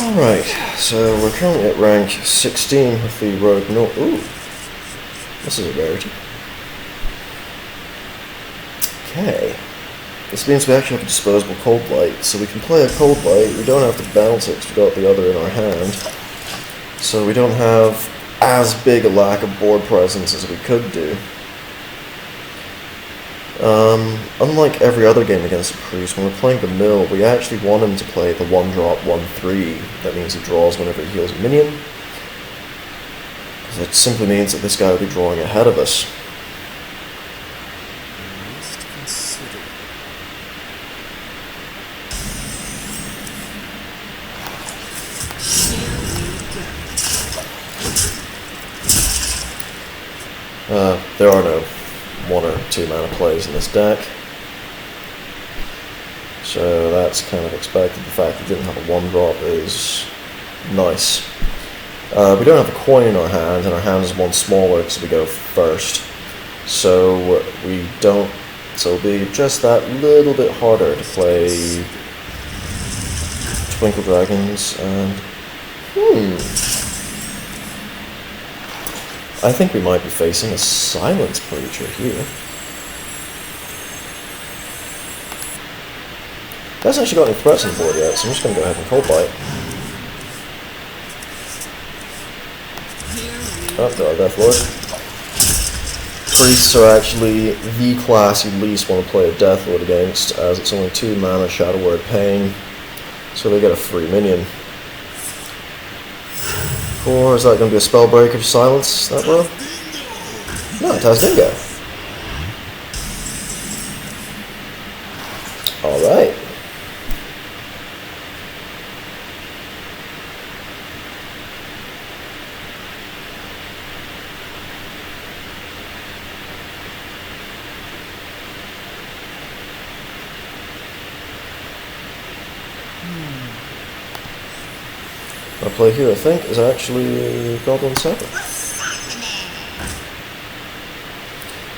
Alright, so we're currently at rank 16 with the Rogue No. Ooh, this is a rarity. Okay, this means we actually have a disposable Cold Light, so we can play a Cold Light. We don't have to bounce it because we've got the other in our hand. So we don't have as big a lack of board presence as we could do. Unlike every other game against the Priest, when we're playing the mill, we actually want him to play the 1-drop 1/3. That means he draws whenever he heals a minion. Because it simply means that this guy will be drawing ahead of us. There are no 1 or 2 mana plays in this deck, so that's kind of expected. The fact that it didn't have a 1-drop is nice. We don't have a coin in our hand, and our hand is 1 smaller because we go first, so we don't. So it'll be just that little bit harder to play Twinkle Dragons. And I think we might be facing a Silence Preacher here. Hasn't actually got any threats on the board yet, so I'm just going to go ahead and Cold Bite. Oh, there are Deathlord. Priests are actually the class you least want to play a Deathlord against, as it's only 2 mana Shadow Word Pain, so they get a free minion. Or is that going to be a Spellbreaker to silence that, bro? No, it has Dingo. Alright. My play here, I think, is actually Goblin 7.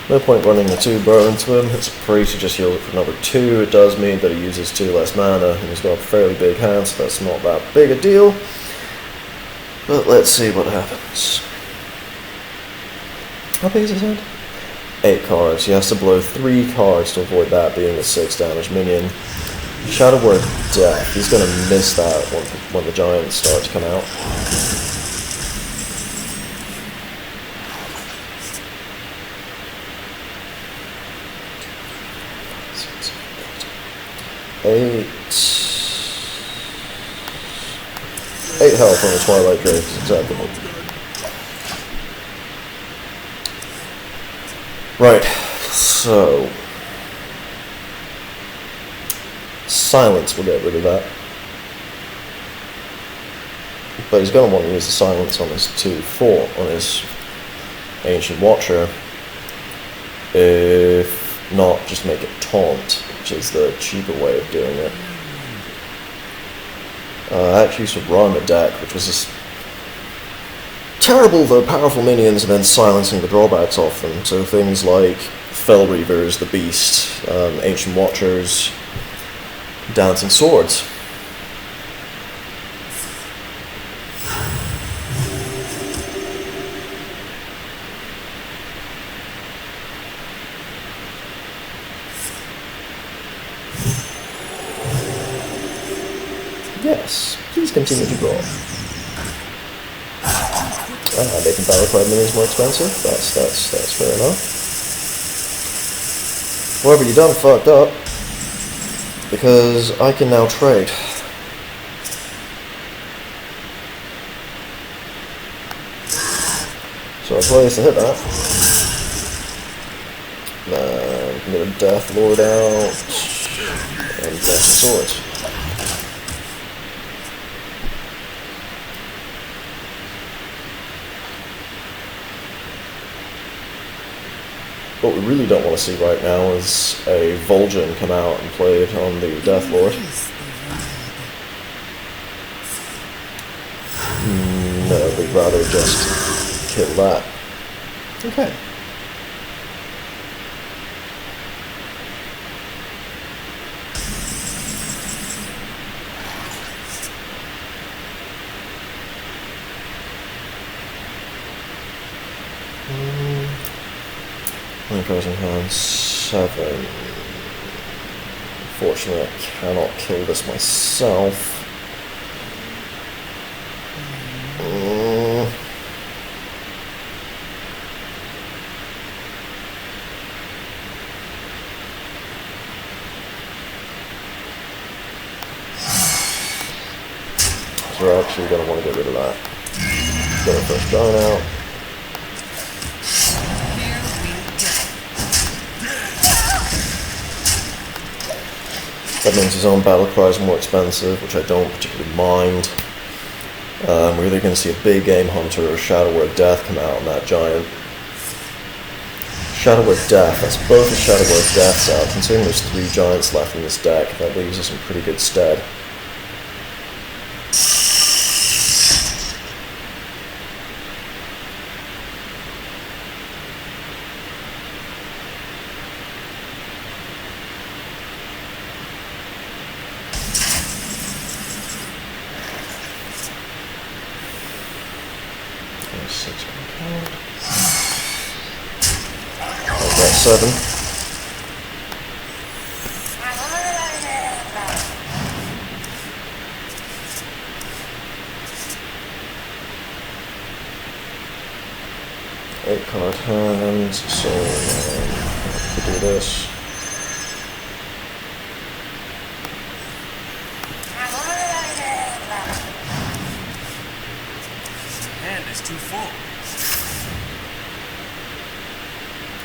No point running the 2 burrow into him. It's a priest who just heals it for number 2. It does mean that he uses 2 less mana, and he's got a fairly big hand, so that's not that big a deal. But let's see what happens. How big is his hand? 8 cards. He has to blow 3 cards to avoid that being a 6 damage minion. Shadow Word Death. He's going to miss that when the giants start to come out. Eight health on the Twilight Drake is acceptable. Right, so Silence will get rid of that. But he's going to want to use the Silence on his 2/4, on his Ancient Watcher. If not, just make it Taunt, which is the cheaper way of doing it. I actually used to run a deck which was this terrible though powerful minions and then silencing the drawbacks off them. So things like Fell Reavers, the Beast, Ancient Watchers, Dancing Swords. Yes, please continue to draw. Making Battle Cry minions more expensive. That's fair enough. However, you done fucked up, because I can now trade. So I play this to hit that. I'm going to Deathlord out and Dancing Swords. What we really don't want to see right now is a Vol'jin come out and play it on the Deathlord. No, we'd rather just kill that. Okay. 20 cards in hand, 7. Unfortunately, I cannot kill this myself. So we're actually going to want to get rid of that. Get our first giant out. That means his own battle cry is more expensive, which I don't particularly mind. We're either going to see a big game hunter or Shadow Word Death come out on that giant. Shadow Word Death, that's both the Shadow Word Deaths out. Considering there's 3 giants left in this deck, that leaves us in pretty good stead. I've got 7. Eight card hand, so I could do this. Too full.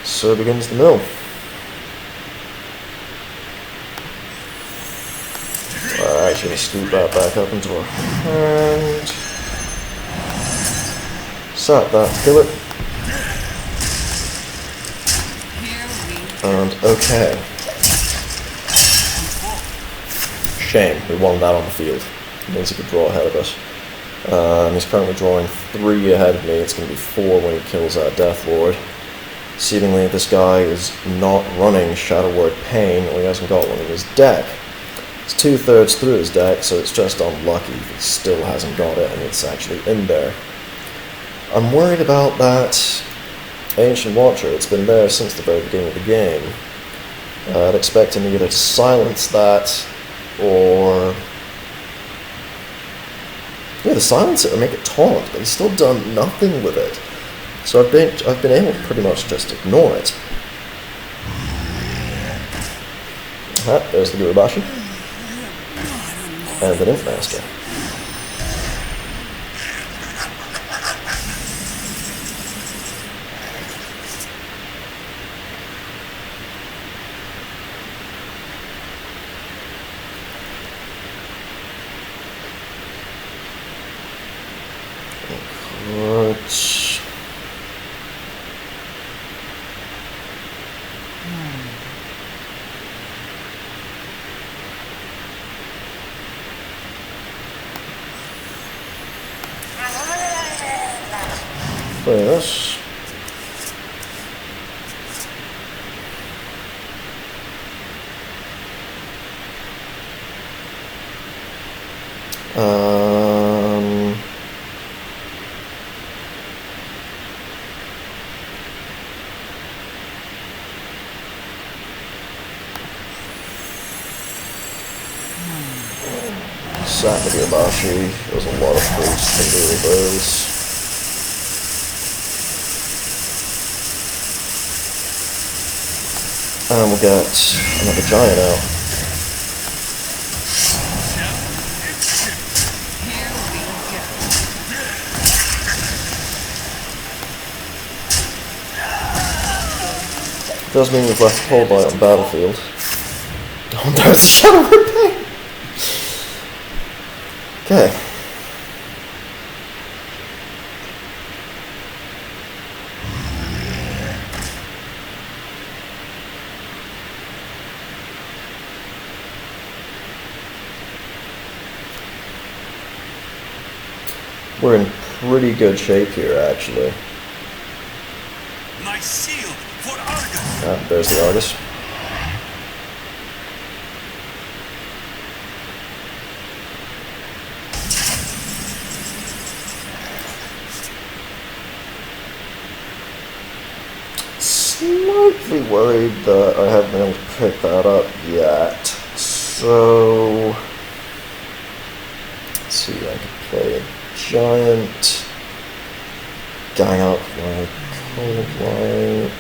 So begins the mill. Actually, going to scoop that back up into our hand. Sap that, kill it. And okay. Shame, we won that on the field. It means he could draw ahead of us. He's currently drawing 3 ahead of me. It's going to be 4 when he kills that Deathlord. Seemingly, this guy is not running Shadow Word Pain, or he hasn't got one in his deck. It's 2/3 through his deck, so it's just unlucky if he still hasn't got it and it's actually in there. I'm worried about that Ancient Watcher. It's been there since the very beginning of the game. I'd expect him either to silence that, or to silence it or make it taunt, but he's still done nothing with it. So I've been able to pretty much just ignore it. There's the Gurubashi. And the Nymph Master. Play this. Sakurabashi. There's a lot of fruits can do those. And we'll get another giant out. Does mean we've left Cold Light on battlefield. Oh, there's a Shadow Word Pain! Okay. We're in pretty good shape here, actually. My shield for Argus. There's the Argus. slightly worried that I haven't been able to pick that up yet. So, let's see, I could play a giant, gang up my cold light.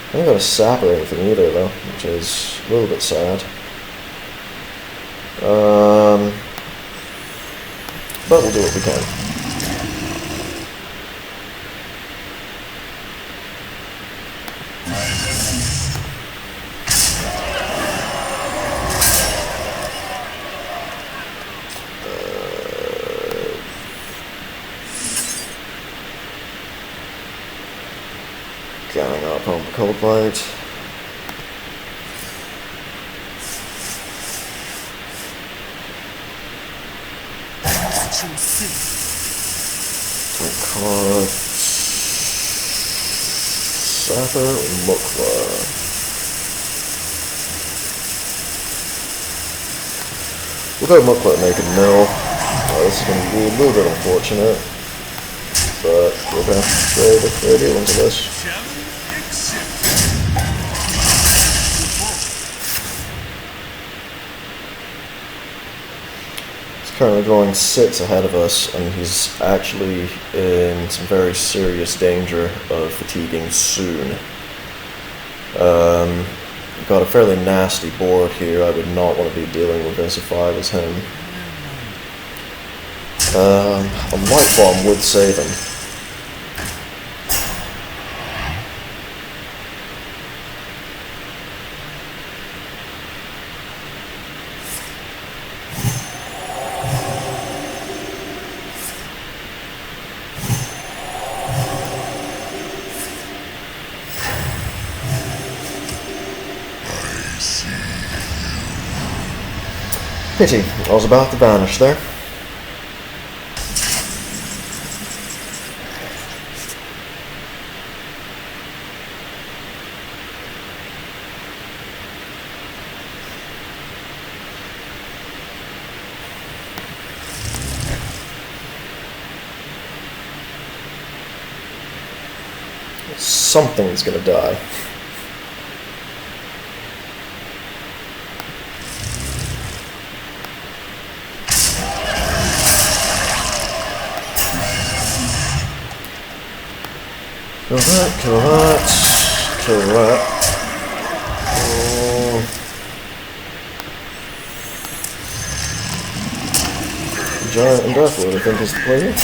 I haven't got a sap or anything either though, which is a little bit sad. But we'll do what we can. Going up on the cold light. Card. Sapper or Mukla. We'll go Mukla and make a mill. This is going to be a little bit unfortunate, but we're going to have to trade a fair deal into this. Currently drawing 6 ahead of us, and he's actually in some very serious danger of fatiguing soon. We've got a fairly nasty board here. I would not want to be dealing with as if I was him. A light bomb would save him. Pity, I was about to vanish there. Something's gonna die. Kill that, kill that, kill that. Giant and Deathlord, I think, is the play here.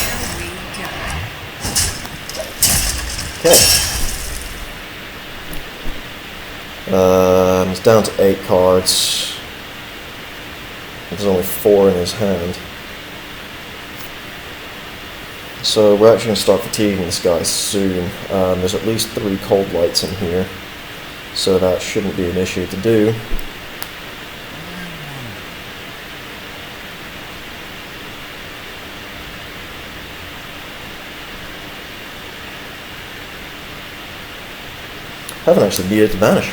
Okay. He's down to 8 cards. There's only 4 in his hand. So we're actually going to start fatiguing this guy soon. There's at least 3 cold lights in here, so that shouldn't be an issue to do. Haven't actually needed to vanish.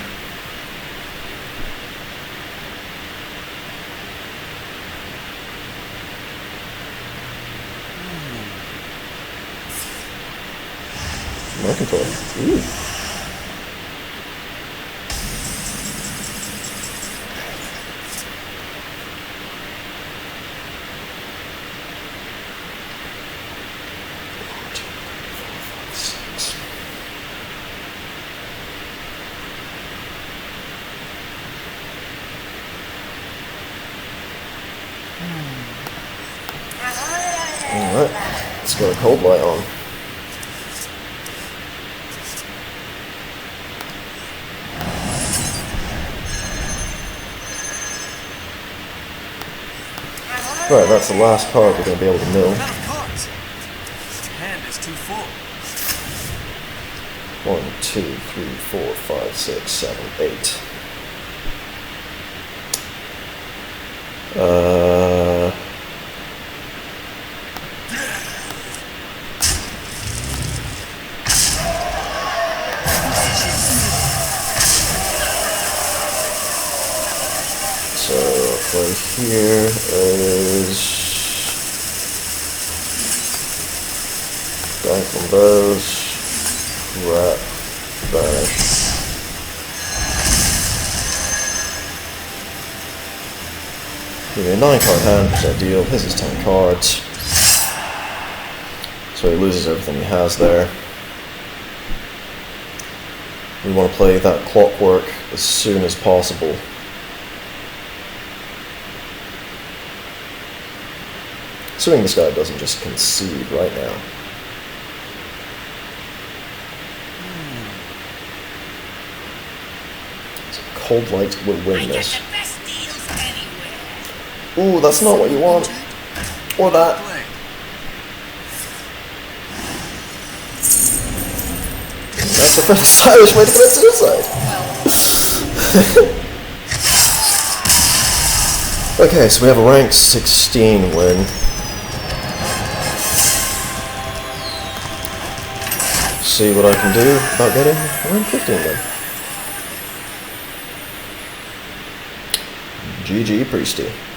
My control. Ooh. Alright, let's get a cold light on. Right, that's the last card we're going to be able to mill. Hand is too full. 1, 2, 3, 4, 5, 6, 7, 8. So right here is back from those. Right. Right. Give me a 9-card hand, which is ideal. His is 10 cards. So he loses everything he has there. We want to play that clockwork as soon as possible. Assuming this guy doesn't just concede right now. So Cold Light will win this. Ooh, that's not what you want. Or that. That's the first stylish way to commit suicide. Okay, so we have a rank 16 win. See what I can do about getting a rank 15 win. GG Priesty.